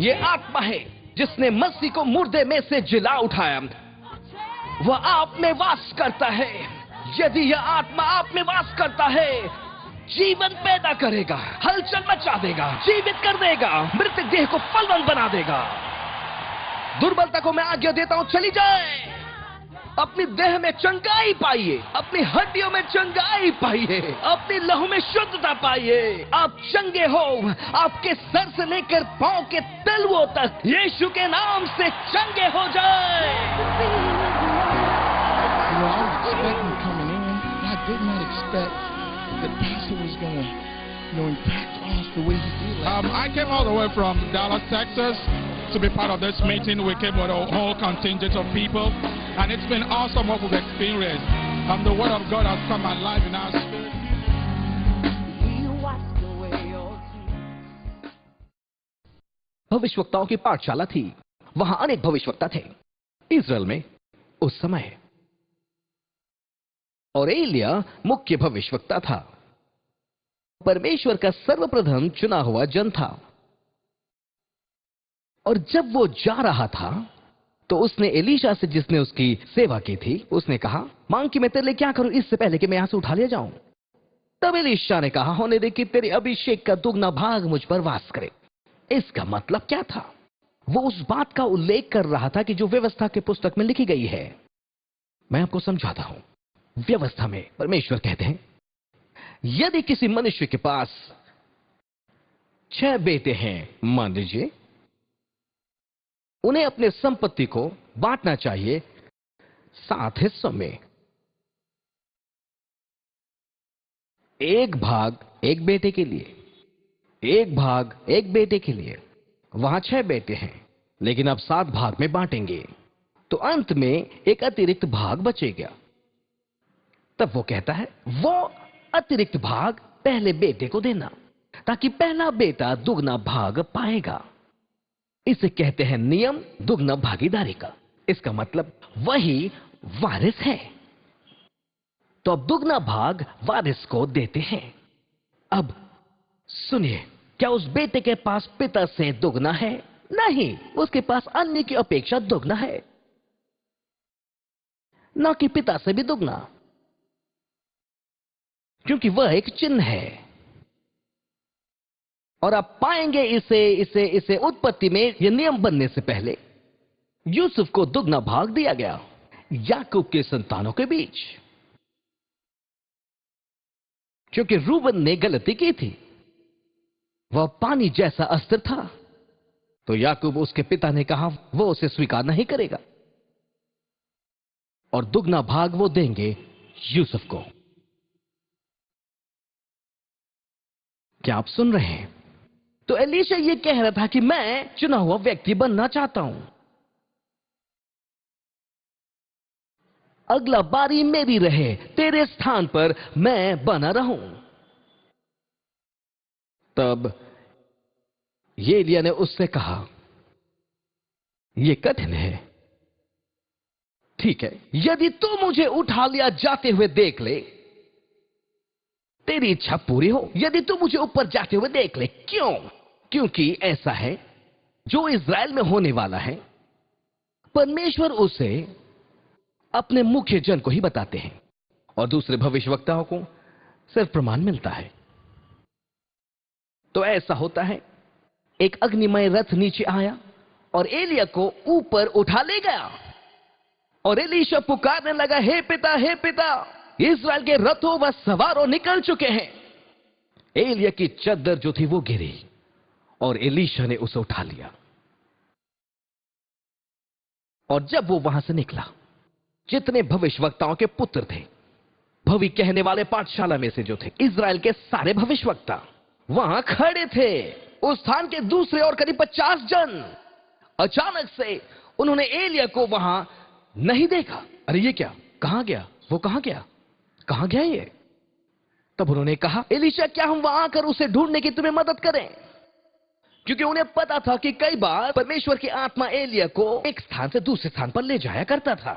ये आत्मा है जिसने मसीह को मुर्दे में से जिला उठाया, वह आप में वास करता है। यदि यह आत्मा आप में वास करता है, जीवन पैदा करेगा, हलचल मचा देगा, जीवित कर देगा, मृतक देह को फलवंत बना देगा। दुर्बलता को मैं आज्ञा देता हूं, चली जाए। अपनी देह में चंगाई पाइए, अपनी हड्डियों में चंगाई पाइए, अपनी लहू में शुद्धता पाइए। आप चंगे हो, आपके सर से लेकर पांव के तलवों तक यीशु के नाम से चंगे हो जाए। The pastor was going to, impact us the way he did. I came all the way from Dallas, Texas, to be part of this meeting. We came with a whole contingent of people, and it's been awesome what we've experienced. The Word of God has come alive in our spirit. भविष्यवक्ताओं की पाठशाला थी। वहां अनेक भविष्यवक्ता थे Israel में उस समय, और एलिया मुख्य भविष्यवक्ता था। परमेश्वर का सर्वप्रथम चुना हुआ जन था। और जब वो जा रहा था तो उसने एलीशा से, जिसने उसकी सेवा की थी, उसने कहा, मांग कि मैं तेरे लिए क्या करूं इससे पहले कि मैं यहां से उठा लिया जाऊं। तब एलीशा ने कहा, होने दे कि तेरे अभिषेक का दुगना भाग मुझ पर वास करे। इसका मतलब क्या था? वो उस बात का उल्लेख कर रहा था कि जो व्यवस्था के पुस्तक में लिखी गई है। मैं आपको समझाता हूं। व्यवस्था में परमेश्वर कहते हैं, यदि किसी मनुष्य के पास 6 बेटे हैं, मान लीजिए, उन्हें अपने संपत्ति को बांटना चाहिए 7 हिस्सों में। 1 भाग एक बेटे के लिए, 1 भाग एक बेटे के लिए। वहां 6 बेटे हैं, लेकिन अब 7 भाग में बांटेंगे, तो अंत में एक अतिरिक्त भाग बचेगा। तब वो कहता है, वो अतिरिक्त भाग पहले बेटे को देना, ताकि पहला बेटा दुगना भाग पाएगा। इसे कहते हैं नियम दुगना भागीदारी का। इसका मतलब वही वारिस है। तो अब दुगना भाग वारिस को देते हैं। अब सुनिए, क्या उस बेटे के पास पिता से दुगना है? नहीं, उसके पास अन्य की अपेक्षा दुगना है, न कि पिता से भी दुगना, क्योंकि वह एक चिन्ह है। और आप पाएंगे इसे उत्पत्ति में, यह नियम बनने से पहले यूसुफ को दुगना भाग दिया गया याकूब के संतानों के बीच, क्योंकि रूबन ने गलती की थी। वह पानी जैसा अस्त्र था, तो याकूब, उसके पिता ने कहा, वो उसे स्वीकार नहीं करेगा, और दुगना भाग वो देंगे यूसुफ को। क्या आप सुन रहे हैं? तो एलीशा ये कह रहा था कि मैं चुना हुआ व्यक्ति बनना चाहता हूं। अगला बारी मेरी रहे, तेरे स्थान पर मैं बना रहूं। तब ये एलिया ने उससे कहा, यह कठिन है। ठीक है, यदि तू मुझे उठा लिया जाते हुए देख ले, तेरी इच्छा पूरी हो। यदि तू मुझे ऊपर जाते हुए देख ले। क्यों? क्योंकि ऐसा है जो इज़राइल में होने वाला है, परमेश्वर उसे अपने मुख्य जन को ही बताते हैं, और दूसरे भविष्यवक्ताओं को सिर्फ प्रमाण मिलता है। तो ऐसा होता है, एक अग्निमय रथ नीचे आया और एलिया को ऊपर उठा ले गया, और एलीशा पुकारने लगा, हे पिता, हे पिता, इज़राइल के रथों व सवारों निकल चुके हैं। एलिया की चद्दर जो थी वो गिरी, और एलीशा ने उसे उठा लिया। और जब वो वहां से निकला, जितने भविष्यवक्ताओं के पुत्र थे, भवि कहने वाले पाठशाला में से जो थे, इज़राइल के सारे भविष्यवक्ता वहां खड़े थे। उस स्थान के दूसरे और करीब 50 जन। अचानक से उन्होंने एलिया को वहां नहीं देखा। अरे ये क्या, कहां गया वो, कहां गया, कहां गया ये? तब उन्होंने कहा, एलीशा, क्या हम वहां आकर उसे ढूंढने की तुम्हें मदद करें? क्योंकि उन्हें पता था कि कई बार परमेश्वर की आत्मा एलिया को एक स्थान से दूसरे स्थान पर ले जाया करता था।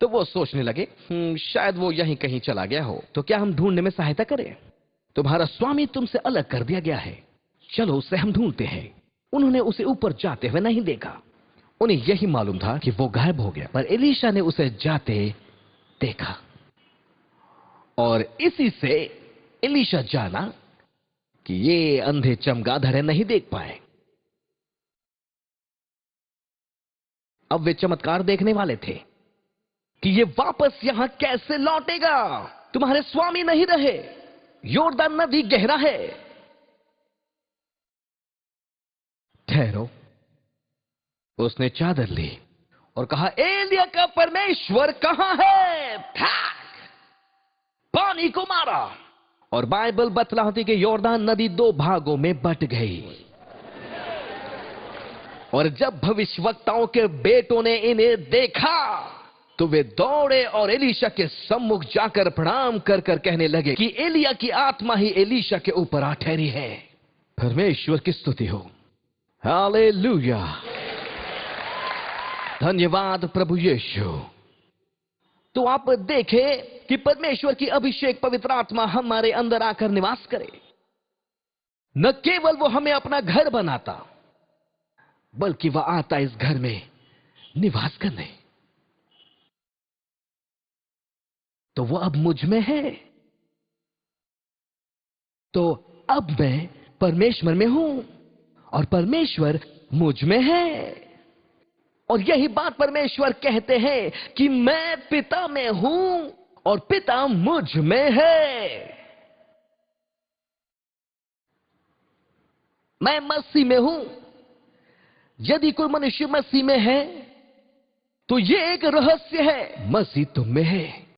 तो वो सोचने लगे, शायद वो यहीं कहीं चला गया हो, तो क्या हम ढूंढने में सहायता करें? तुम्हारा स्वामी तुमसे अलग कर दिया गया है, चलो उसे हम ढूंढते हैं। उन्होंने उसे ऊपर जाते हुए नहीं देखा। उन्हें यही मालूम था कि वो गायब हो गया, पर एलीशा ने उसे जाते देखा और इसी से एलीशा जाना कि ये अंधे चमगादड़ नहीं देख पाए। अब वे चमत्कार देखने वाले थे कि ये वापस यहां कैसे लौटेगा। तुम्हारे स्वामी नहीं रहे, योर्दान नदी गहरा है। ठहरो। उसने चादर ली और कहा, एलिया का परमेश्वर कहां है? पानी को मारा और बाइबल बतलाती कि योर्दान नदी 2 भागों में बट गई। और जब भविष्यवक्ताओं के बेटों ने इन्हें देखा तो वे दौड़े और एलीशा के सम्मुख जाकर प्रणाम कर कर कहने लगे कि एलिया की आत्मा ही एलीशा के ऊपर आ ठहरी है। परमेश्वर की स्तुति हो। हालेलुया। धन्यवाद प्रभु यीशु। तो आप देखें कि परमेश्वर की अभिषेक पवित्र आत्मा हमारे अंदर आकर निवास करे। न केवल वो हमें अपना घर बनाता, बल्कि वह आता इस घर में निवास करने। तो वो अब मुझ में है, तो अब मैं परमेश्वर में हूं और परमेश्वर मुझ में है। और यही बात परमेश्वर कहते हैं कि मैं पिता में हूं और पिता मुझ में है। मैं मसीह में हूं। यदि कोई मनुष्य मसीह में है तो यह एक रहस्य है, मसीह तुम में है।